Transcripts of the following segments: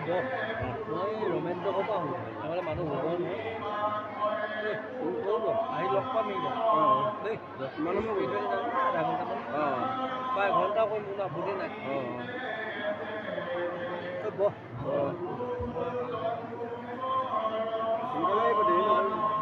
মই ৰমেন্দ্ৰ পৰা আহোঁ নহ'লে মানুহ হ'ব নহয় আহি লগ পাম দেই মানুহ আধা ঘণ্টামান বা এঘণ্টা কৰিম কোনো আপত্তি নাই বহ সোনকালে আহিব দেৰি নকৰিব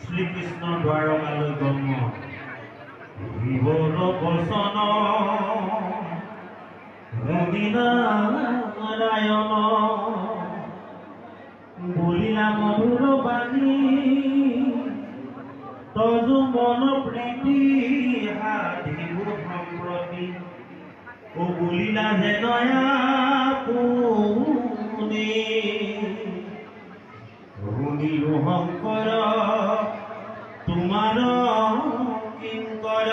শ্রীকৃষ্ণ দ্বারকালৈ জন্ম বিভোর বচন রবিনারায়ণ বলিলা মধুর বাণী তজু মন প্রীতি হাধিব সম্প্রতি ও বলিলা যে নয়া পুনি শুনিলো শংকৰ তোমাৰ কিংকৰ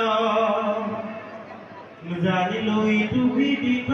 জানিলো ইটো বিদিত